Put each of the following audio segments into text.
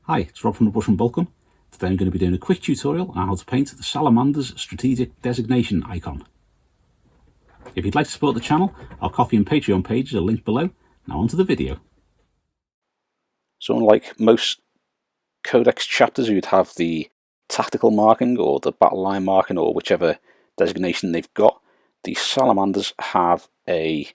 Hi, it's Rob from the Brush and Boltgun. Today I'm going to be doing a quick tutorial on how to paint the Salamanders strategic designation icon. If you'd like to support the channel, our Ko-fi and Patreon pages are linked below. Now onto the video. So unlike most codex chapters, you'd have the tactical marking or the battle line marking or whichever designation they've got. The Salamanders have a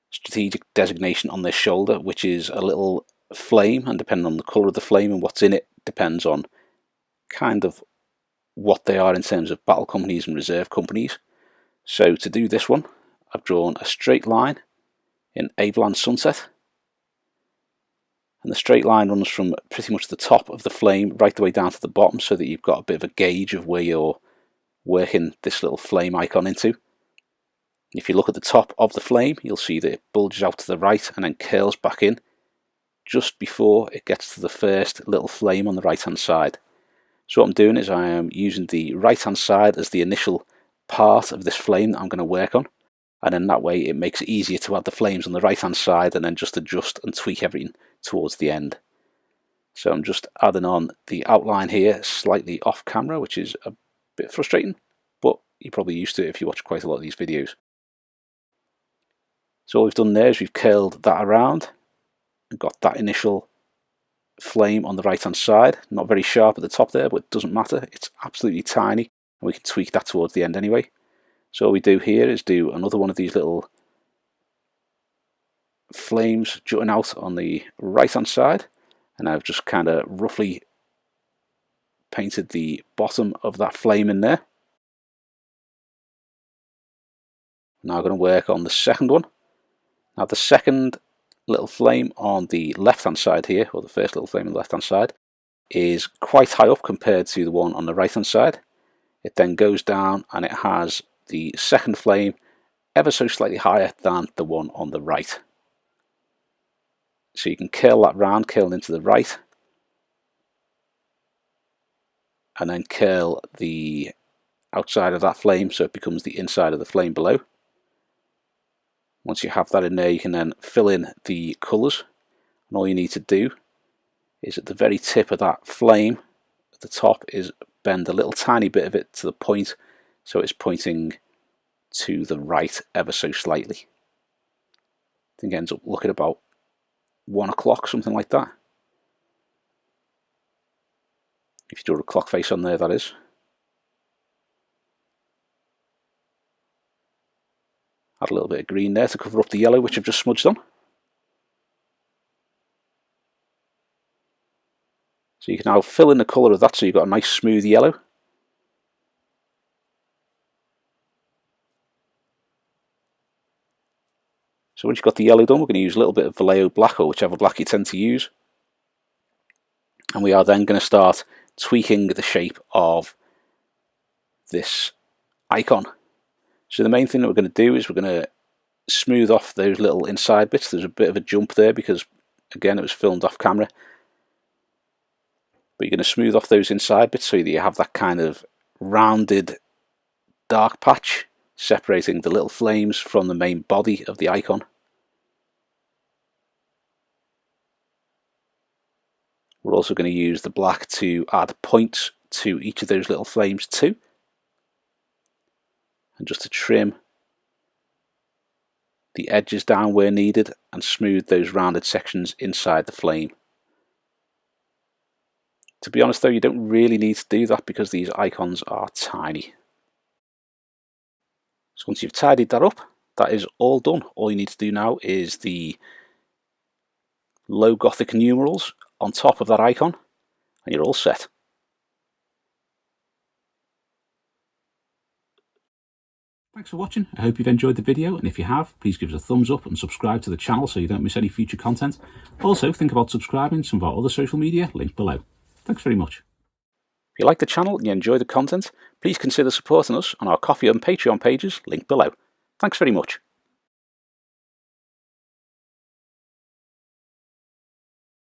strategic designation on their shoulder, which is a little flame, and depending on the colour of the flame and what's in it depends on kind of what they are in terms of battle companies and reserve companies. So to do this one, I've drawn a straight line in Averland Sunset, and the straight line runs from pretty much the top of the flame right the way down to the bottom, so that you've got a bit of a gauge of where you're working this little flame icon into. If you look at the top of the flame, you'll see that it bulges out to the right and then curls back in just before it gets to the first little flame on the right hand side. So what I'm doing is I am using the right hand side as the initial part of this flame that I'm going to work on, and then that way it makes it easier to add the flames on the right hand side and then just adjust and tweak everything towards the end. So I'm just adding on the outline here slightly off camera, which is a bit frustrating, but you're probably used to it if you watch quite a lot of these videos. So all we've done there is we've curled that around and got that initial flame on the right hand side. Not very sharp at the top there, but it doesn't matter, it's absolutely tiny and we can tweak that towards the end anyway. So all we do here is do another one of these little flames jutting out on the right hand side, and I've just kind of roughly painted the bottom of that flame in there. Now I'm going to work on the second one. Now the second little flame on the left hand side here, or the first little flame on the left hand side, is quite high up compared to the one on the right hand side. It then goes down and it has the second flame ever so slightly higher than the one on the right. So you can curl that round, curl into the right, and then curl the outside of that flame so it becomes the inside of the flame below. Once you have that in there, you can then fill in the colours, and all you need to do is at the very tip of that flame at the top is bend a little tiny bit of it to the point so it's pointing to the right ever so slightly. I think it ends up looking about 1 o'clock, something like that. If you draw a clock face on there, that is. Add a little bit of green there to cover up the yellow which I've just smudged on. So you can now fill in the colour of that so you've got a nice smooth yellow. So once you've got the yellow done, we're going to use a little bit of Vallejo Black, or whichever black you tend to use. And we are then going to start tweaking the shape of this icon. So the main thing that we're going to do is we're going to smooth off those little inside bits. There's a bit of a jump there because, again, it was filmed off camera. But you're going to smooth off those inside bits so that you have that kind of rounded dark patch separating the little flames from the main body of the icon. We're also going to use the black to add points to each of those little flames too, and just to trim the edges down where needed and smooth those rounded sections inside the flame. To be honest though, you don't really need to do that because these icons are tiny. So once you've tidied that up, that is all done. All you need to do now is the low Gothic numerals on top of that icon, and you're all set. Thanks for watching. I hope you've enjoyed the video, and if you have, please give us a thumbs up and subscribe to the channel so you don't miss any future content. Also, think about subscribing to some of our other social media linked below. Thanks very much. If you like the channel and you enjoy the content, please consider supporting us on our Ko-fi and Patreon pages linked below. Thanks very much.